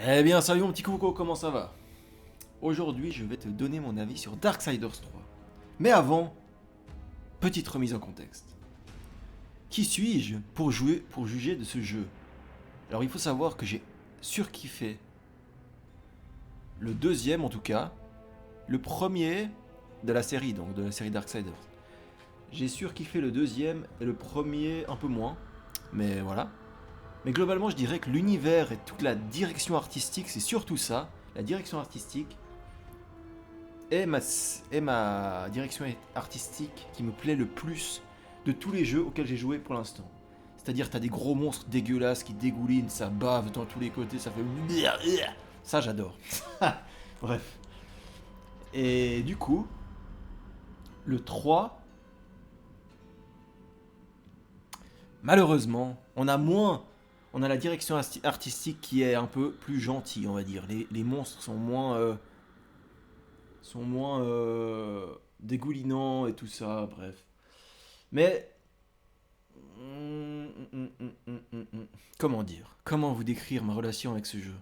Eh bien, salut mon petit Coco, comment ça va? Aujourd'hui, je vais te donner mon avis sur Darksiders 3. Mais avant, petite remise en contexte. Qui suis-je pour juger de ce jeu? Alors, il faut savoir que j'ai surkiffé le deuxième en tout cas, le premier de la série, donc de la série Darksiders. J'ai surkiffé le deuxième et le premier un peu moins, mais voilà. Mais globalement, je dirais que l'univers et toute la direction artistique, c'est surtout ça, la direction artistique, est ma direction artistique qui me plaît le plus de tous les jeux auxquels j'ai joué pour l'instant. C'est-à-dire, t'as des gros monstres dégueulasses qui dégoulinent, ça bave dans tous les côtés, ça fait. Ça, j'adore. Bref. Et du coup, le 3, malheureusement, on a moins. On a la direction artistique qui est un peu plus gentille, on va dire. Les monstres sont moins dégoulinants et tout ça, bref. Mais comment dire? Comment vous décrire ma relation avec ce jeu?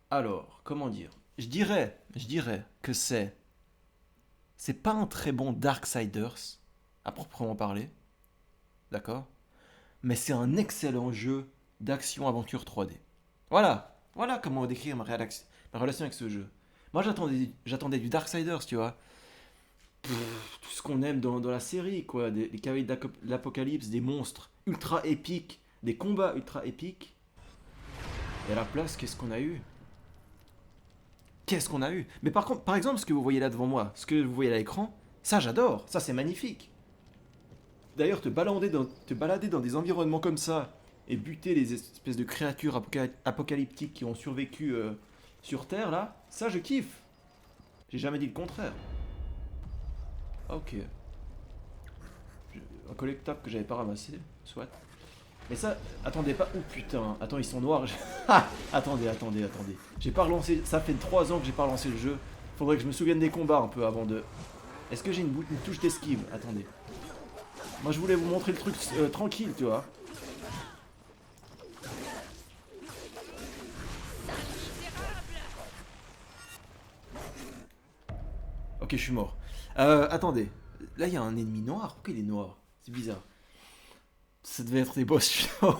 Alors, comment dire? Je dirais que c'est pas un très bon Darksiders à proprement parler, d'accord? Mais c'est un excellent jeu d'action aventure 3D. Voilà comment décrire ma relation avec ce jeu. Moi, j'attendais du Darksiders, tu vois. Tout ce qu'on aime dans la série, quoi. Les cavaliers de l'apocalypse, des monstres ultra épiques, des combats ultra épiques. Et à la place, qu'est-ce qu'on a eu? Qu'est-ce qu'on a eu? Mais par contre, par exemple, ce que vous voyez là devant moi, ce que vous voyez à l'écran, ça j'adore, ça c'est magnifique. D'ailleurs, te balader dans des environnements comme ça et buter les espèces de créatures apocalyptiques qui ont survécu sur Terre, là, ça je kiffe. J'ai jamais dit le contraire. Ok. Un collectable que j'avais pas ramassé, soit. Mais ça, attendez pas. Oh putain, attends, ils sont noirs. Ah, attendez. J'ai pas relancé. Ça fait 3 ans que j'ai pas relancé le jeu. Faudrait que je me souvienne des combats un peu avant de. Est-ce que j'ai une touche d'esquive? Attendez. Moi je voulais vous montrer le truc tranquille, tu vois. Ok, je suis mort. Attendez. Là, il y a un ennemi noir. Pourquoi il est noir? C'est bizarre. Ça devait être des boss finaux.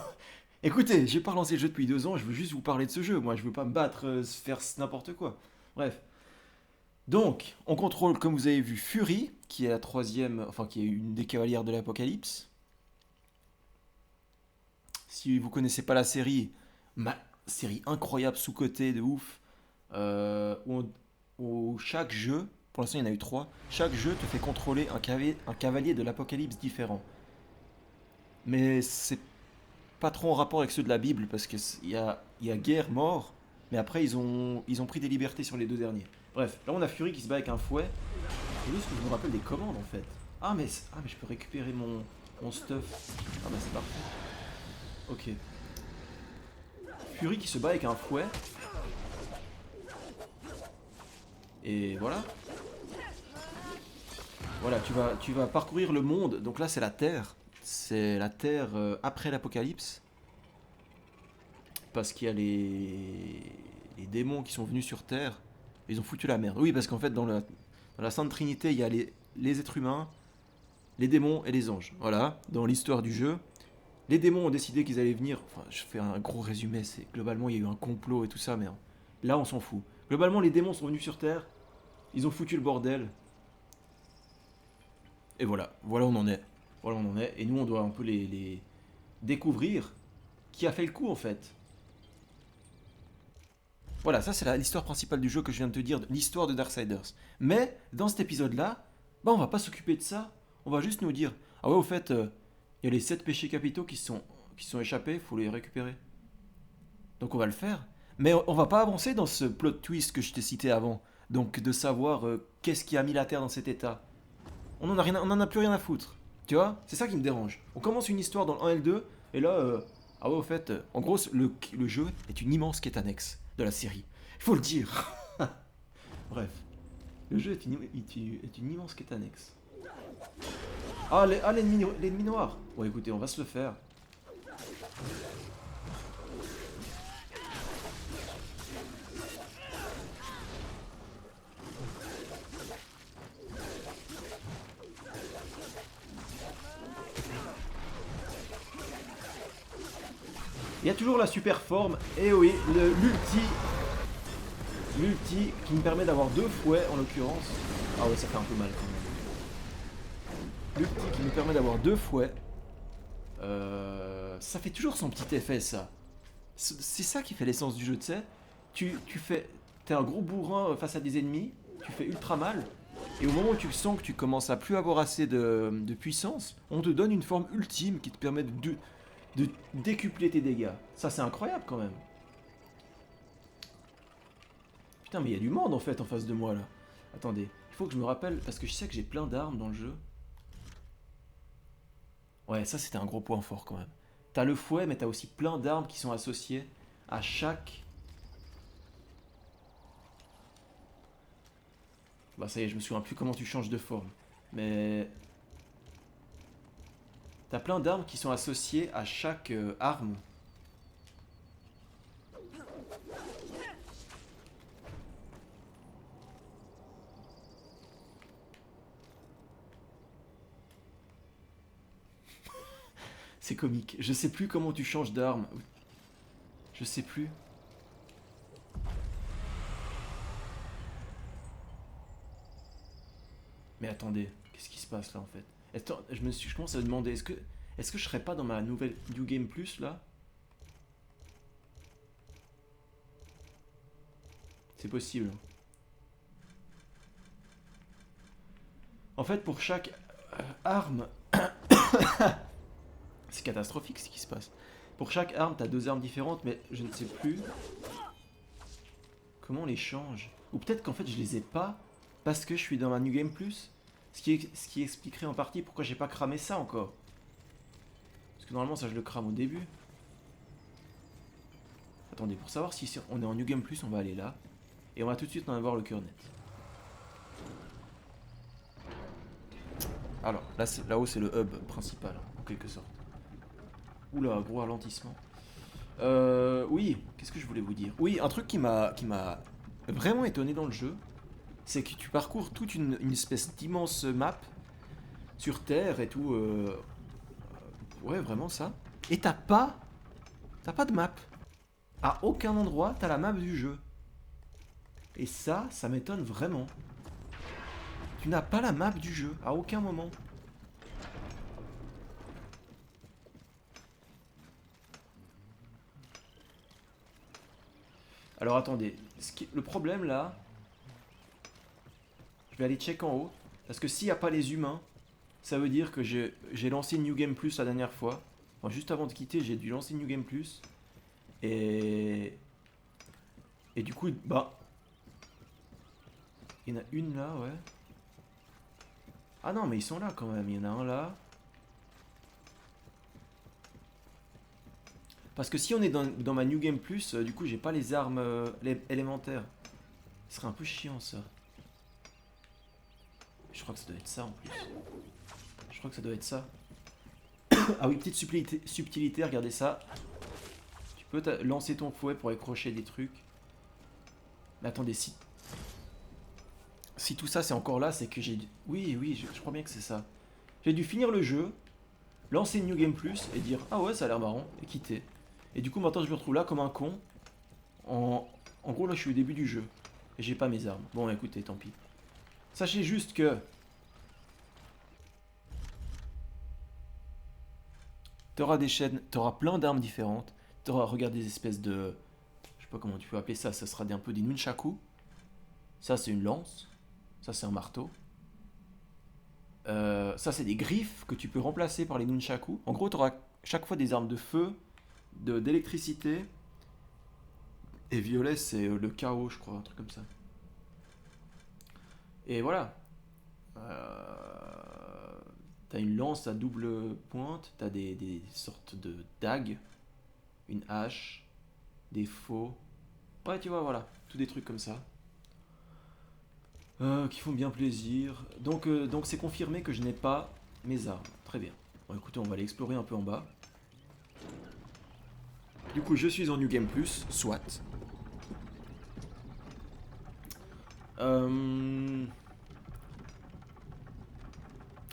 Écoutez, j'ai pas relancé le jeu depuis 2 ans, je veux juste vous parler de ce jeu. Moi, je veux pas me battre, faire n'importe quoi. Bref. Donc, on contrôle, comme vous avez vu, Fury, qui est la troisième, enfin, qui est une des cavalières de l'Apocalypse. Si vous connaissez pas la série, ma série incroyable, sous-cotée, de ouf, où chaque jeu, pour l'instant il y en a eu 3, chaque jeu te fait contrôler un cavalier de l'Apocalypse différent. Mais c'est pas trop en rapport avec ceux de la Bible, parce qu'il y a guerre, mort, mais après ils ont pris des libertés sur les 2 derniers. Bref, là on a Fury qui se bat avec un fouet. C'est juste que je me rappelle des commandes en fait. Ah mais je peux récupérer mon stuff. Ah bah c'est parfait. Ok. Fury qui se bat avec un fouet. Et voilà. Voilà, tu vas parcourir le monde. Donc là c'est la Terre. C'est la Terre après l'apocalypse. Parce qu'il y a les démons qui sont venus sur Terre. Ils ont foutu la merde. Oui, parce qu'en fait, dans la Sainte Trinité, il y a les êtres humains, les démons et les anges. Voilà, dans l'histoire du jeu. Les démons ont décidé qu'ils allaient venir. Enfin, je fais un gros résumé. C'est globalement, il y a eu un complot et tout ça, mais là, on s'en fout. Globalement, les démons sont venus sur Terre. Ils ont foutu le bordel. Et voilà. Voilà, où on en est. Voilà, où on en est. Et nous, on doit un peu les découvrir qui a fait le coup, en fait. Voilà, ça c'est l'histoire principale du jeu que je viens de te dire, l'histoire de Darksiders. Mais dans cet épisode-là, bah on va pas s'occuper de ça. On va juste nous dire, ah ouais, au fait, il y a les 7 péchés capitaux qui sont échappés, faut les récupérer. Donc on va le faire. Mais on va pas avancer dans ce plot twist que je t'ai cité avant. Donc de savoir qu'est-ce qui a mis la Terre dans cet état. On en a plus rien à foutre. Tu vois? C'est ça qui me dérange. On commence une histoire dans le 1 et le 2, et là, ah ouais, au fait, en gros, le jeu est une immense quête annexe de la série. Il faut le dire. Bref, le jeu est une immense quête annexe. Ah, l'ennemi noir. Bon, écoutez, on va se le faire. Il y a toujours la super forme, et oui, l'ulti qui me permet d'avoir 2 fouets en l'occurrence. Ah ouais, ça fait un peu mal quand même. L'ulti qui me permet d'avoir 2 fouets. Ça fait toujours son petit effet, ça. C'est ça qui fait l'essence du jeu, tu sais. T'es un gros bourrin face à des ennemis, tu fais ultra mal, et au moment où tu sens que tu commences à plus avoir assez de puissance, on te donne une forme ultime qui te permet de décupler tes dégâts. Ça, c'est incroyable quand même. Putain, mais il y a du monde en fait en face de moi là. Attendez, il faut que je me rappelle, parce que je sais que j'ai plein d'armes dans le jeu. Ouais, ça c'était un gros point fort quand même. T'as le fouet, mais t'as aussi plein d'armes qui sont associées à chaque... Bah ça y est, je me souviens plus comment tu changes de forme. Mais... T'as plein d'armes qui sont associées à chaque arme. C'est comique. Je sais plus comment tu changes d'arme. Je sais plus. Mais attendez, qu'est-ce qui se passe là en fait? Attends, je commence à me demander, est-ce que je serais pas dans ma nouvelle New Game Plus là? C'est possible. En fait, pour chaque arme, c'est catastrophique ce qui se passe. Pour chaque arme, t'as 2 armes différentes, mais je ne sais plus comment on les change. Ou peut-être qu'en fait, je les ai pas parce que je suis dans ma New Game Plus. Ce qui expliquerait en partie pourquoi j'ai pas cramé ça encore. Parce que normalement, ça, je le crame au début. Attendez, pour savoir si on est en New Game Plus, on va aller là. Et on va tout de suite en avoir le cœur net. Alors, là-haut, c'est le hub principal, en quelque sorte. Oula, gros ralentissement. Oui, qu'est-ce que je voulais vous dire? Oui, un truc qui m'a vraiment étonné dans le jeu, c'est que tu parcours toute une espèce d'immense map sur Terre et tout. Ouais, vraiment ça. Et t'as pas de map. À aucun endroit, t'as la map du jeu. Et ça m'étonne vraiment. Tu n'as pas la map du jeu, à aucun moment. Alors attendez, le problème là, je vais aller check en haut, parce que s'il n'y a pas les humains, ça veut dire que j'ai lancé New Game Plus la dernière fois. Enfin, juste avant de quitter, j'ai dû lancer New Game Plus. Et... Et du coup, bah... Il y en a une là, ouais. Ah non, mais ils sont là quand même, il y en a un là. Parce que si on est dans ma New Game Plus, du coup j'ai pas les armes élémentaires. Ce serait un peu chiant ça. Je crois que ça doit être ça en plus. Je crois que ça doit être ça. Ah oui, petite subtilité, regardez ça. Tu peux lancer ton fouet pour accrocher des trucs. Mais attendez, si tout ça c'est encore là, c'est que j'ai... Oui, je crois bien que c'est ça. J'ai dû finir le jeu, lancer une New Game Plus et dire ah ouais ça a l'air marrant et quitter. Et du coup maintenant je me retrouve là comme un con. En gros là je suis au début du jeu. Et j'ai pas mes armes. Bon écoutez, tant pis. Sachez juste que t'auras des chaînes, t'auras plein d'armes différentes. T'auras, regarde, des espèces de... Je sais pas comment tu peux appeler ça, ça sera un peu des nunchaku. Ça c'est une lance. Ça c'est un marteau. Ça c'est des griffes que tu peux remplacer par les nunchaku. En gros t'auras chaque fois des armes de feu, d'électricité. Et violet c'est le chaos je crois, un truc comme ça. Et voilà. T'as une lance à double pointe, t'as des sortes de dagues, une hache, des faux. Ouais, tu vois, voilà, tous des trucs comme ça. Qui font bien plaisir. Donc c'est confirmé que je n'ai pas mes armes. Très bien. Bon, écoutez, on va aller explorer un peu en bas. Du coup, je suis en New Game Plus, soit.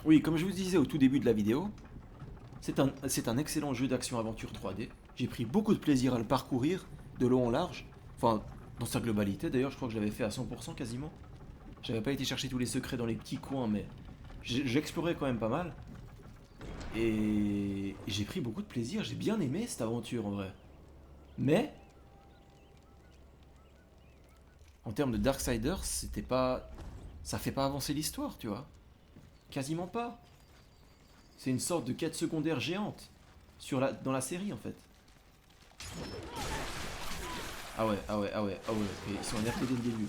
Oui, comme je vous disais au tout début de la vidéo, c'est un excellent jeu d'action-aventure 3D. J'ai pris beaucoup de plaisir à le parcourir, de long en large. Enfin, dans sa globalité, d'ailleurs, je crois que je l'avais fait à 100% quasiment. J'avais pas été chercher tous les secrets dans les petits coins, mais j'explorais quand même pas mal. Et j'ai pris beaucoup de plaisir, j'ai bien aimé cette aventure en vrai. Mais, en termes de Darksiders, c'était pas. Ça fait pas avancer l'histoire, tu vois. Quasiment pas. C'est une sorte de quête secondaire géante dans la série en fait. Ah ouais, ah ouais, ah ouais, ah ouais, ok, ils sont énervés dès le début.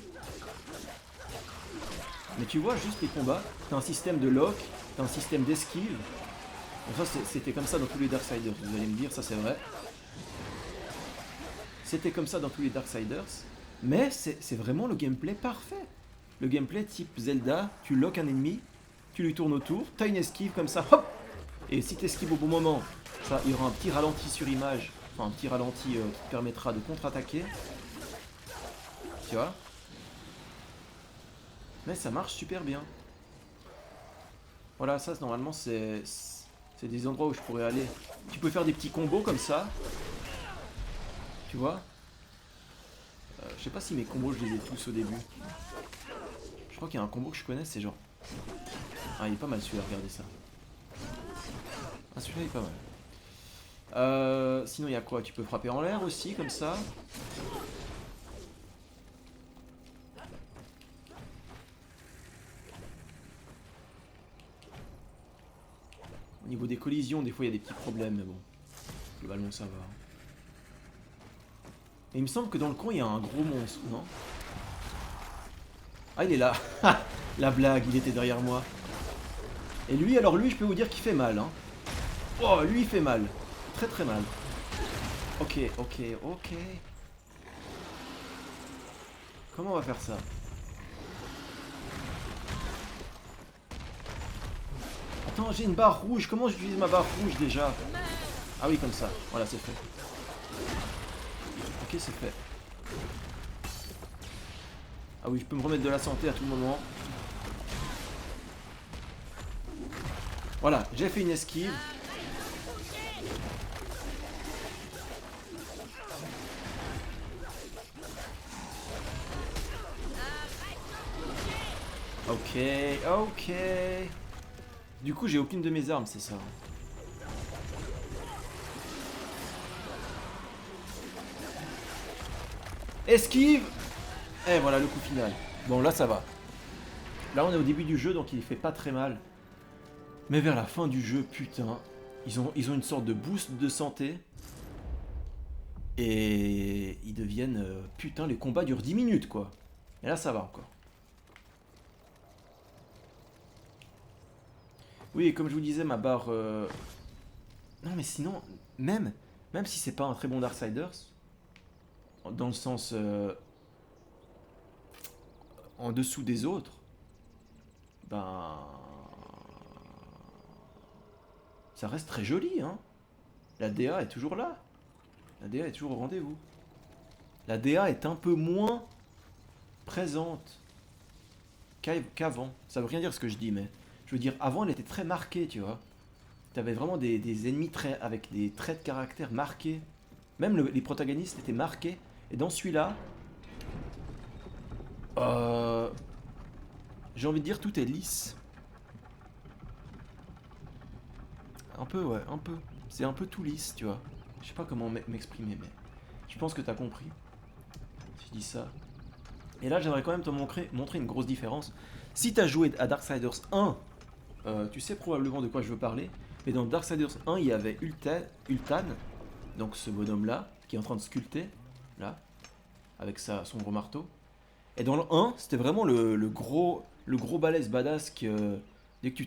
Mais tu vois, juste les combats, t'as un système de lock, t'as un système d'esquive. Bon, ça c'était comme ça dans tous les Darksiders, vous allez me dire, ça c'est vrai. C'était comme ça dans tous les Darksiders, mais c'est vraiment le gameplay parfait. Le gameplay type Zelda, tu lock un ennemi, tu lui tournes autour, t'as une esquive comme ça, hop. Et si t'esquives au bon moment, ça, il y aura un petit ralenti sur image, enfin un petit ralenti qui te permettra de contre-attaquer. Tu vois. Mais ça marche super bien. Voilà, ça normalement c'est des endroits où je pourrais aller. Tu peux faire des petits combos comme ça. Tu vois. Je sais pas si mes combos je les ai tous au début. Je crois qu'il y a un combo que je connais, c'est genre... Ah, il est pas mal celui-là, regardez ça. Ah, celui-là il est pas mal. Sinon il y a quoi? Tu peux frapper en l'air aussi, comme ça. Au niveau des collisions, des fois il y a des petits problèmes, mais bon. Globalement ça va. Et il me semble que dans le coin il y a un gros monstre, non? Ah, il est là. La blague, il était derrière moi. Et lui, alors lui, je peux vous dire qu'il fait mal, hein. Oh, lui, il fait mal. Très très mal. Ok, ok, ok. Comment on va faire ça? Attends, j'ai une barre rouge. Comment j'utilise ma barre rouge déjà? Ah oui, comme ça. Voilà, c'est fait. Ok, c'est fait. Ah oui, je peux me remettre de la santé à tout moment. Voilà, j'ai fait une esquive. Ok, ok. Du coup, j'ai aucune de mes armes, c'est ça. Esquive. Et voilà le coup final. Bon, là, ça va. Là, on est au début du jeu, donc il fait pas très mal. Mais vers la fin du jeu, putain, ils ont une sorte de boost de santé. Et ils deviennent... putain, les combats durent 10 minutes, quoi. Et là, ça va encore. Oui, comme je vous disais, ma barre... Non, mais sinon, même si c'est pas un très bon Darksiders, dans le sens en dessous des autres, ben... ça reste très joli, hein. La DA est toujours là. La DA est toujours au rendez-vous. La DA est un peu moins présente qu'avant. Ça veut rien dire ce que je dis, mais je veux dire, avant, elle était très marquée, tu vois. T'avais vraiment des ennemis avec des traits de caractère marqués. Même les protagonistes étaient marqués. Et dans celui-là, euh, j'ai envie de dire tout est lisse. Un peu, ouais, un peu. C'est un peu tout lisse, tu vois. Je sais pas comment m'exprimer, mais je pense que t'as compris. Si je dis ça. Et là, j'aimerais quand même te montrer une grosse différence. Si t'as joué à Darksiders 1, tu sais probablement de quoi je veux parler. Mais dans Darksiders 1, il y avait Ultan, donc ce bonhomme-là, qui est en train de sculpter, là, avec son gros marteau. Et dans le 1, c'était vraiment le gros balèze badass que dès que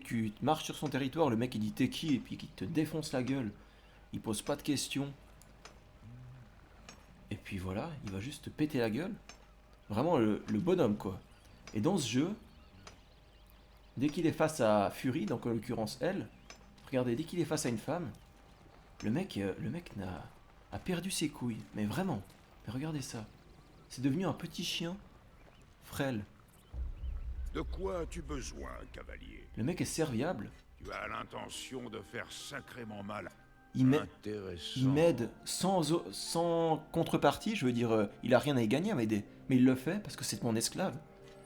tu marches sur son territoire, le mec il dit t'es qui et puis qu'il te défonce la gueule. Il pose pas de questions. Et puis voilà, il va juste te péter la gueule. Vraiment le bonhomme quoi. Et dans ce jeu, dès qu'il est face à Fury, donc en l'occurrence elle, regardez, dès qu'il est face à une femme, le mec n'a a perdu ses couilles. Mais vraiment. Mais regardez ça. C'est devenu un petit chien frêle. De quoi as-tu besoin, cavalier? Le mec est serviable. Tu as l'intention de faire sacrément mal. Il Intéressant. m'aide sans contrepartie. Je veux dire, il a rien à y gagner à m'aider. Mais il le fait parce que c'est mon esclave.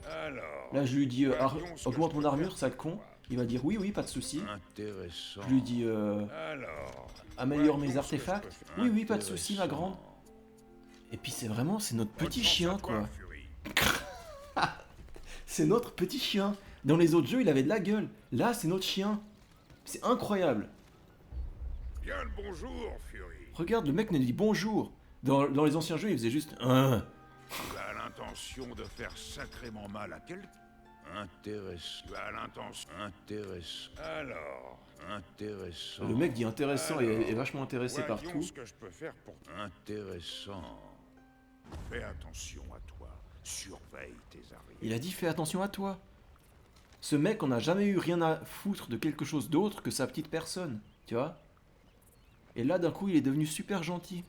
Alors, Là, je lui dis, voyons ce que augmente je mon peux armure, faire sale pour con. toi. Il va dire oui, oui, pas de souci. Intéressant. Je lui dis, Alors, améliore voyons mes ce que artefacts. je peux faire. Oui, oui, pas de souci, ma grande. Et puis c'est vraiment, c'est notre Bonne petit chance chien, à toi, quoi. Fury. C'est notre petit chien. Dans les autres jeux, il avait de la gueule. Là, c'est notre chien. C'est incroyable. Bien le bonjour, Fury. Regarde, le mec nous dit bonjour. Dans les anciens jeux, il faisait juste Tu as l'intention de faire sacrément mal à quelqu'un. Intéressant. Tu as l'intention. Intéressant. Alors, intéressant. Le mec dit intéressant et est vachement intéressé par Voyons tout. ce que je peux faire pour intéressant. Fais attention à toi. Surveille tes arrières. Il a dit fais attention à toi. Ce mec, on n'a jamais eu rien à foutre de quelque chose d'autre que sa petite personne. Tu vois? Et là, d'un coup, il est devenu super gentil.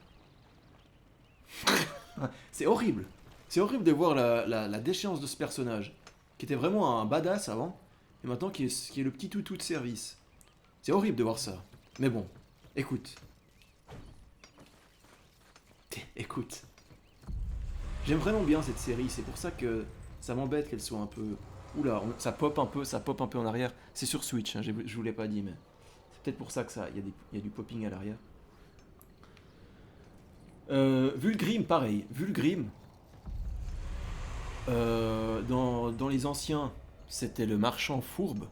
C'est horrible. C'est horrible de voir la déchéance de ce personnage. Qui était vraiment un badass avant. Et maintenant qui est le petit toutou de service. C'est horrible de voir ça. Mais bon, écoute. Écoute. J'aime vraiment bien cette série. C'est pour ça que ça m'embête qu'elle soit un peu... Oula, ça pop un peu en arrière. C'est sur Switch, hein, je vous l'ai pas dit, mais... C'est peut-être pour ça que ça, il y a du popping à l'arrière. Vulgrim, pareil. Vulgrim, dans les anciens, c'était le marchand fourbe.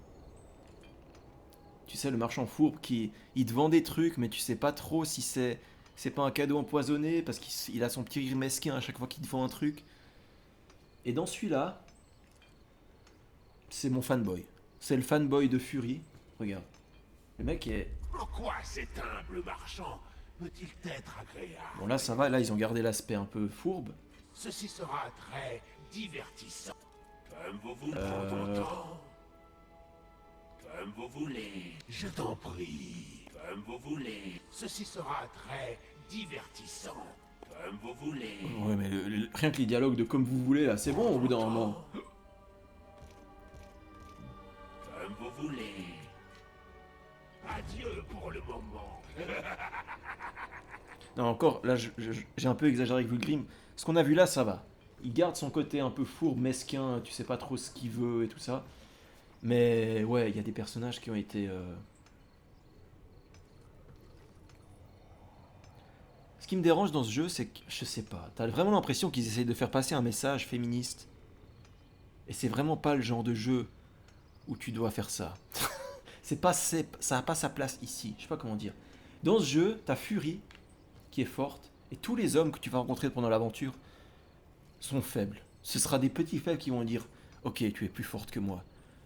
Tu sais, le marchand fourbe qui il te vend des trucs, mais tu sais pas trop si c'est pas un cadeau empoisonné parce qu'il a son petit rire mesquin à chaque fois qu'il te vend un truc. Et dans celui-là, c'est mon fanboy. C'est le fanboy de Fury. Regarde. Le mec est... En quoi cet humble marchand peut-il être agréable? Bon là ça va, là ils ont gardé l'aspect un peu fourbe. Ceci sera très divertissant. Comme vous vous le prendre temps. Comme vous voulez, je t'en prie. Comme vous voulez. Ceci sera très divertissant. Comme vous voulez. Ouais mais rien que les dialogues de comme vous voulez là, c'est bon au bout d'un moment. Comme vous voulez. Adieu pour le moment. Non encore, là j'ai un peu exagéré avec Vulgrim. Ce qu'on a vu là ça va. Il garde son côté un peu fourbe, mesquin, tu sais pas trop ce qu'il veut et tout ça. Mais ouais, il y a des personnages qui ont été... Ce qui me dérange dans ce jeu, c'est que, je sais pas, t'as vraiment l'impression qu'ils essayent de faire passer un message féministe. Et c'est vraiment pas le genre de jeu où tu dois faire ça. Ça a pas sa place ici, je sais pas comment dire. Dans ce jeu, t'as Fury, qui est forte, et tous les hommes que tu vas rencontrer pendant l'aventure sont faibles. Ce sera des petits faibles qui vont dire « Ok, tu es plus forte que moi,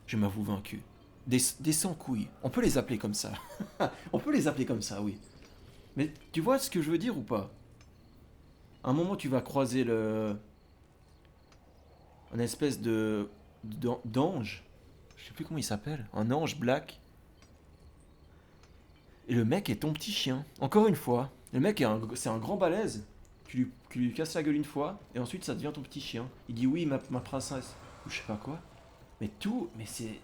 je m'avoue vaincu. » Des sans-couilles, on peut les appeler comme ça. On peut les appeler comme ça, oui. Mais tu vois ce que je veux dire ou pas? À un moment, tu vas croiser un espèce d'ange. Je sais plus comment il s'appelle. Un ange black. Et le mec est ton petit chien. Encore une fois. Le mec c'est un grand balèze. Tu lui casses la gueule une fois. Et ensuite, ça devient ton petit chien. Il dit oui, ma princesse. Ou je sais pas quoi. Mais c'est...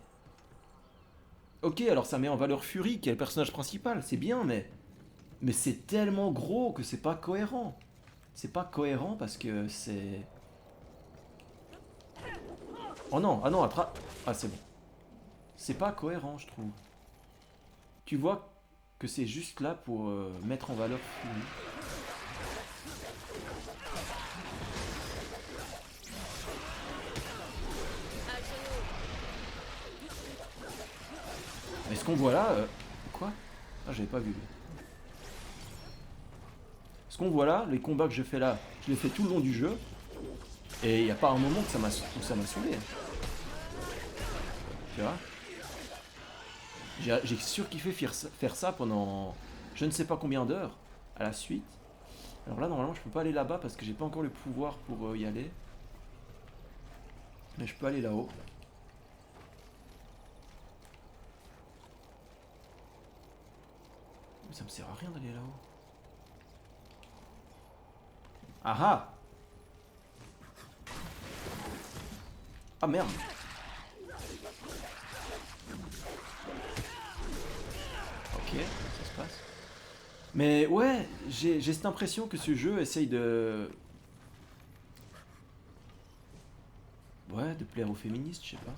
Ok, alors ça met en valeur Fury, qui est le personnage principal. C'est bien, mais c'est tellement gros que c'est pas cohérent. C'est pas cohérent parce que c'est... Oh non, ah non, attrape... Ah c'est bon. C'est pas cohérent, je trouve. Tu vois que c'est juste là pour mettre en valeur Fury. Mais ce qu'on voit là... Quoi? Ah, j'avais pas vu. Ce qu'on voit là, les combats que je fais là, je les fais tout le long du jeu. Et il n'y a pas un moment où ça m'a saoulé. Tu vois? J'ai surkiffé faire ça pendant je ne sais pas combien d'heures à la suite. Alors là, normalement, je peux pas aller là-bas parce que j'ai pas encore le pouvoir pour y aller. Mais je peux aller là-haut. Ça me sert à rien d'aller là-haut. Ah ah. Ah merde. Ok, ça se passe. Mais ouais, j'ai cette impression que ce jeu essaye de... Ouais, de plaire aux féministes, je sais pas.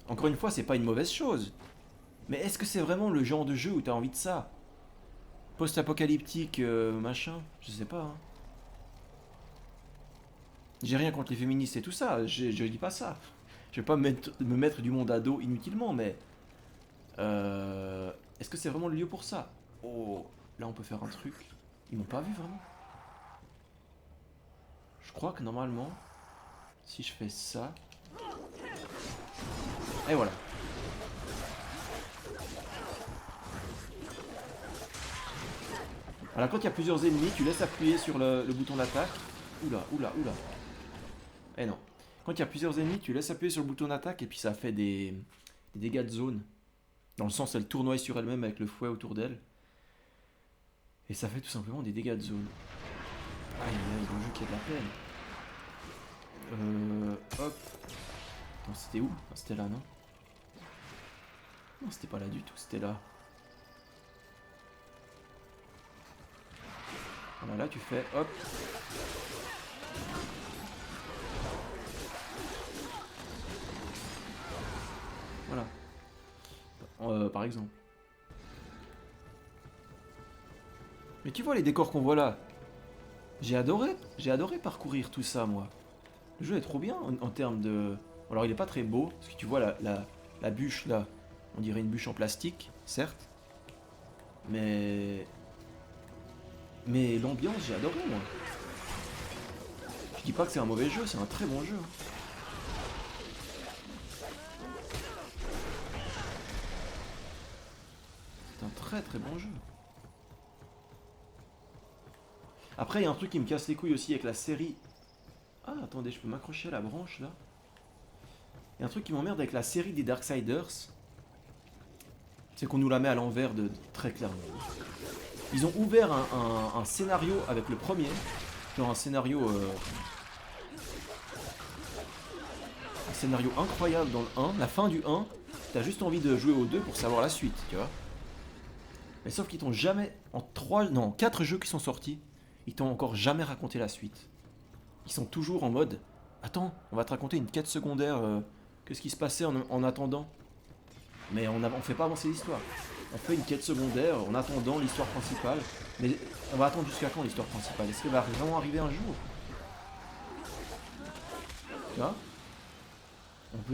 Encore une fois, c'est pas une mauvaise chose. Mais est-ce que c'est vraiment le genre de jeu où t'as envie de ça? Post-apocalyptique, machin, je sais pas. Hein. J'ai rien contre les féministes et tout ça, je dis pas ça. Je vais pas me mettre du monde à dos inutilement, mais... est-ce que c'est vraiment le lieu pour ça? Oh, là on peut faire un truc. Ils m'ont pas vu vraiment. Je crois que normalement, si je fais ça... Et voilà. Alors quand il y a plusieurs ennemis, tu laisses appuyer sur le bouton d'attaque. Oula, oula, oula. Eh non. Quand il y a plusieurs ennemis, tu laisses appuyer sur le bouton d'attaque et puis ça fait des dégâts de zone. Dans le sens, elle tournoie sur elle-même avec le fouet autour d'elle. Et ça fait tout simplement des dégâts de zone. Aïe, aïe, le jeu qui a de la peine. Hop. Attends, c'était où? Ah, c'était là, non? Non, c'était pas là du tout, c'était là. Voilà, là tu fais, hop. Voilà. Par exemple. Mais tu vois les décors qu'on voit là. J'ai adoré parcourir tout ça, moi. Le jeu est trop bien en termes de... Alors il est pas très beau, parce que tu vois la bûche là, on dirait une bûche en plastique, certes. Mais l'ambiance, j'ai adoré, moi. Je dis pas que c'est un mauvais jeu, c'est un très bon jeu. C'est un très très bon jeu. Après, il y a un truc qui me casse les couilles aussi avec la série. Ah, attendez, je peux m'accrocher à la branche là. Il y a un truc qui m'emmerde avec la série des Darksiders. C'est qu'on nous la met à l'envers très clairement. Ils ont ouvert un scénario avec le premier. Genre un scénario incroyable dans le 1. La fin du 1, t'as juste envie de jouer au 2 pour savoir la suite, tu vois. Mais sauf qu'ils t'ont jamais... En 4 jeux qui sont sortis, ils t'ont encore jamais raconté la suite. Ils sont toujours en mode... Attends, on va te raconter une quête secondaire. Qu'est-ce qui se passait en attendant? Mais on fait pas avancer l'histoire. On fait une quête secondaire en attendant l'histoire principale. Mais on va attendre jusqu'à quand l'histoire principale? Est-ce qu'elle va vraiment arriver un jour? Tu vois?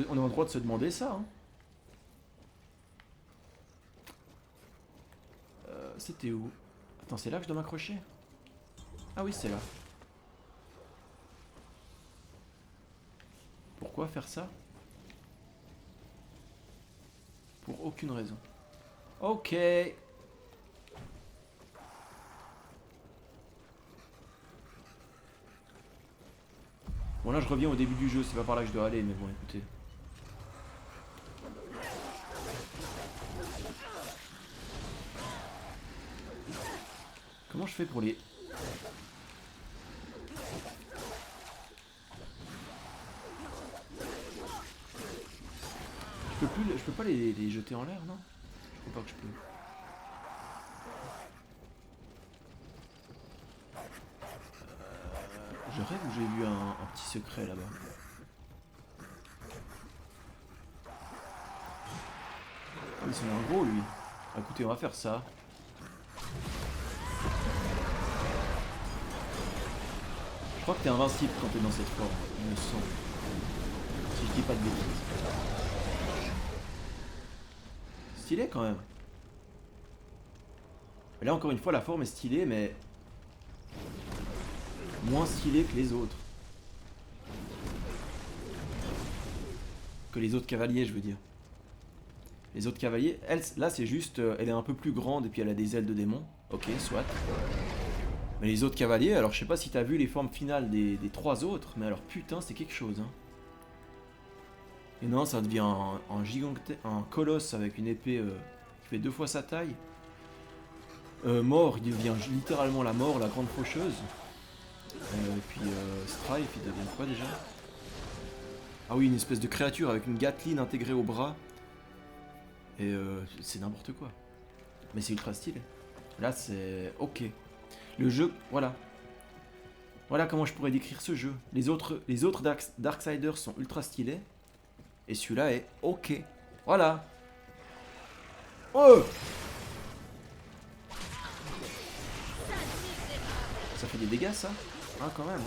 On a le droit de se demander ça. Hein. C'était où? Attends, c'est là que je dois m'accrocher? Ah oui, c'est là. Pourquoi faire ça? Pour aucune raison. Ok. Bon là je reviens au début du jeu, c'est pas par là que je dois aller, mais bon écoutez. Comment je fais pour les... Je peux pas les jeter en l'air, non? Je crois pas que je peux. Je rêve où j'ai vu un petit secret là-bas. Ah mais c'est un gros lui. Ah, écoutez, on va faire ça. Je crois que t'es invincible quand t'es dans cette forme, il me semble. Si je dis pas de bêtises. Stylé quand même. Et là encore une fois la forme est stylée mais moins stylée que les autres. Que les autres cavaliers je veux dire. Les autres cavaliers, elle là c'est juste, elle est un peu plus grande et puis elle a des ailes de démon. Ok, soit. Mais les autres cavaliers, alors je sais pas si t'as vu les formes finales des 3 autres, mais alors putain c'est quelque chose. Hein. Et non, ça devient un colosse avec une épée qui fait 2 fois sa taille. Mort, il devient littéralement la mort, la grande faucheuse. Et puis Strife, il devient quoi déjà? Ah oui, une espèce de créature avec une Gatling intégrée au bras. Et c'est n'importe quoi. Mais c'est ultra stylé. Là, c'est ok. Le jeu, voilà. Voilà comment je pourrais décrire ce jeu. Les autres Darksiders sont ultra stylés. Et celui-là est ok. Voilà. Oh! Ça fait des dégâts, ça? Hein, quand même.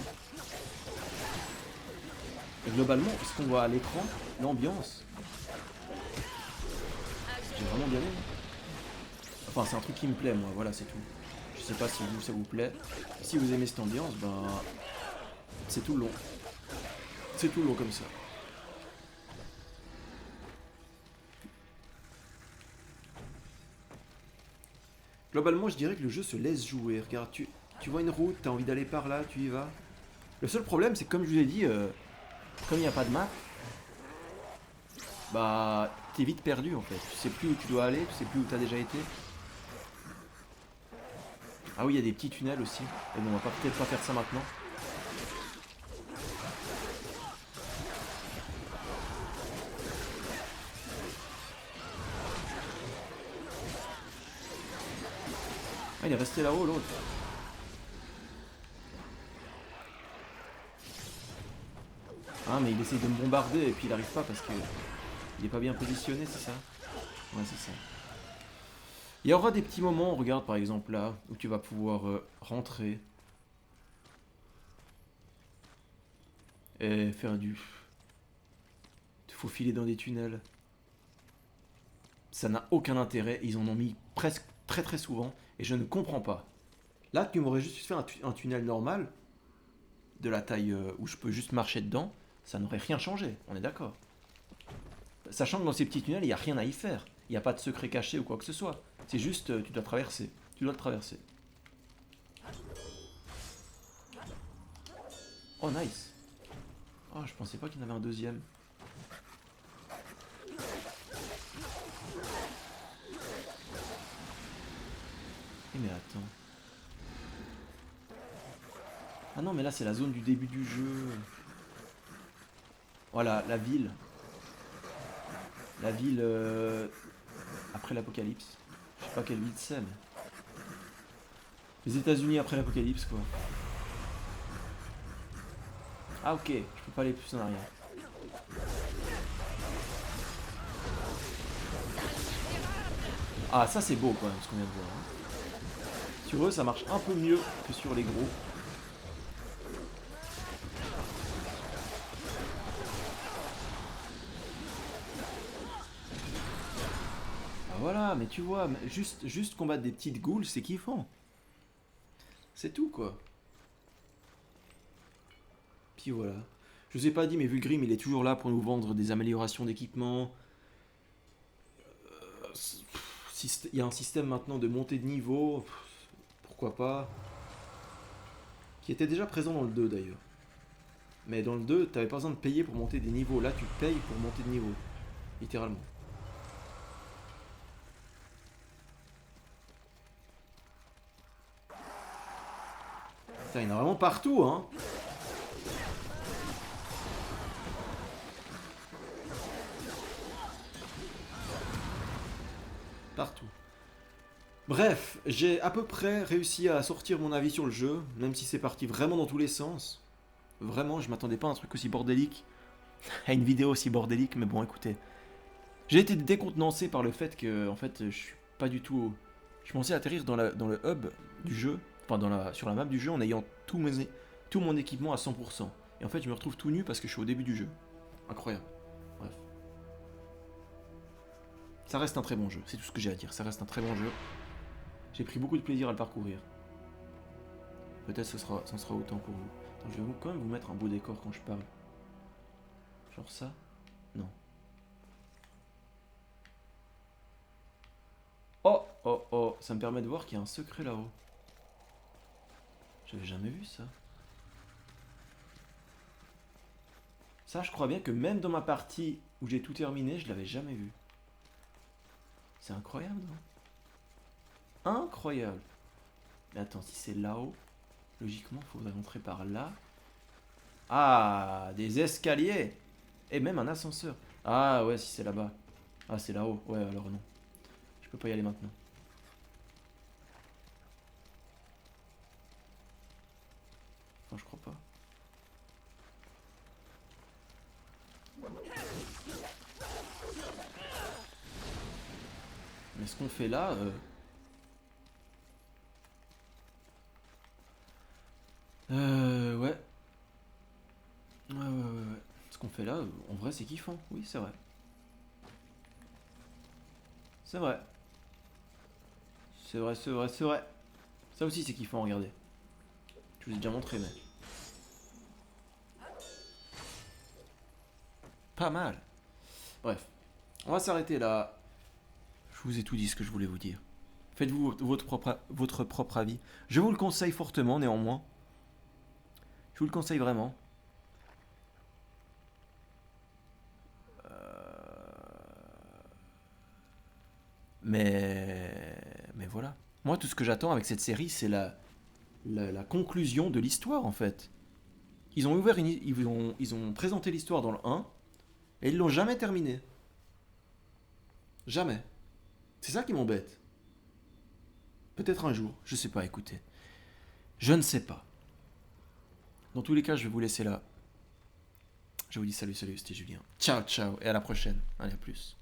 Et globalement, ce qu'on voit à l'écran, l'ambiance, j'ai vraiment bien aimé. Enfin, c'est un truc qui me plaît, moi, voilà, c'est tout. Je sais pas si vous, ça vous plaît. Si vous aimez cette ambiance, ben... c'est tout le long. C'est tout le long comme ça. Globalement, je dirais que le jeu se laisse jouer. Regarde, tu vois une route, t'as envie d'aller par là, tu y vas. Le seul problème, c'est que comme je vous ai dit, comme il n'y a pas de map, bah, t'es vite perdu en fait. Tu sais plus où tu dois aller, tu sais plus où t'as déjà été. Ah oui, il y a des petits tunnels aussi. Mais bon, on va peut-être pas faire ça maintenant. Ah, il est resté là-haut l'autre. Ah, mais il essaye de me bombarder et puis il arrive pas parce que il est pas bien positionné, c'est ça? Ouais, c'est ça. Il y aura des petits moments, regarde par exemple là, où tu vas pouvoir rentrer et faire du... te faufiler dans des tunnels. Ça n'a aucun intérêt, ils en ont mis presque très très souvent et je ne comprends pas. Là, tu m'aurais juste fait un tunnel normal, de la taille où je peux juste marcher dedans, ça n'aurait rien changé, on est d'accord. Sachant que dans ces petits tunnels, il n'y a rien à y faire. Il n'y a pas de secret caché ou quoi que ce soit. C'est juste, tu dois traverser. Tu dois le traverser. Oh, nice. Oh, je pensais pas qu'il y en avait un deuxième. Mais attends. Ah non, mais là, c'est la zone du début du jeu. Voilà, la ville. La ville après l'apocalypse. Je sais pas quelle ville c'est, mais... les États-Unis après l'apocalypse, quoi. Ah ok, je peux pas aller plus en arrière. Ah, ça c'est beau quand même, ce qu'on vient de voir. Hein. Sur eux, ça marche un peu mieux que sur les gros. Ah voilà, mais tu vois, juste combattre des petites ghouls, c'est kiffant. C'est tout, quoi. Puis voilà. Je vous ai pas dit, mais Vulgrim, il est toujours là pour nous vendre des améliorations d'équipement. Il y a un système maintenant de montée de niveau. Pourquoi pas. Qui était déjà présent dans le 2 d'ailleurs. Mais dans le 2, t'avais pas besoin de payer pour monter des niveaux. Là, tu payes pour monter de niveau. Littéralement. Putain, il y en a vraiment partout, hein. Partout. Bref, j'ai à peu près réussi à sortir mon avis sur le jeu, même si c'est parti vraiment dans tous les sens. Vraiment, je m'attendais pas à un truc aussi bordélique, à une vidéo aussi bordélique, mais bon, écoutez. J'ai été décontenancé par le fait que, en fait, je suis pas du tout... Je pensais atterrir dans le hub du jeu, enfin sur la map du jeu, en ayant tout mon équipement à 100%. Et en fait, je me retrouve tout nu parce que je suis au début du jeu. Incroyable. Bref. Ça reste un très bon jeu, c'est tout ce que j'ai à dire. Ça reste un très bon jeu. J'ai pris beaucoup de plaisir à le parcourir. Peut-être ce sera autant pour vous. Attends, je vais quand même vous mettre un beau décor quand je parle. Genre ça? Non. Oh, oh, oh, ça me permet de voir qu'il y a un secret là-haut. J'avais jamais vu ça. Ça, je crois bien que même dans ma partie où j'ai tout terminé, je l'avais jamais vu. C'est incroyable, non? incroyable. Mais attends, si c'est là-haut, logiquement, il faudrait rentrer par là. Ah, des escaliers. Et même un ascenseur. Ah ouais, si c'est là-bas. Ah, c'est là-haut. Ouais, alors non. Je peux pas y aller maintenant. Enfin, je crois pas. Mais ce qu'on fait là... ouais. Ouais. Ce qu'on fait là, en vrai, c'est kiffant. Oui, c'est vrai. C'est vrai. C'est vrai. Ça aussi, c'est kiffant, regardez. Je vous ai déjà montré, mais... Pas mal. Bref. On va s'arrêter là. Je vous ai tout dit ce que je voulais vous dire. Faites-vous votre propre avis. Je vous le conseille fortement, néanmoins. Je vous le conseille vraiment. Mais voilà. Moi, tout ce que j'attends avec cette série, c'est la conclusion de l'histoire, en fait. Ils ont ouvert ils ont présenté l'histoire dans le 1, et ils l'ont jamais terminé. Jamais. C'est ça qui m'embête. Peut-être un jour, je sais pas, écoutez. Je ne sais pas. Dans tous les cas, je vais vous laisser là. Je vous dis salut, c'était Julien. Ciao, et à la prochaine. Allez, à plus.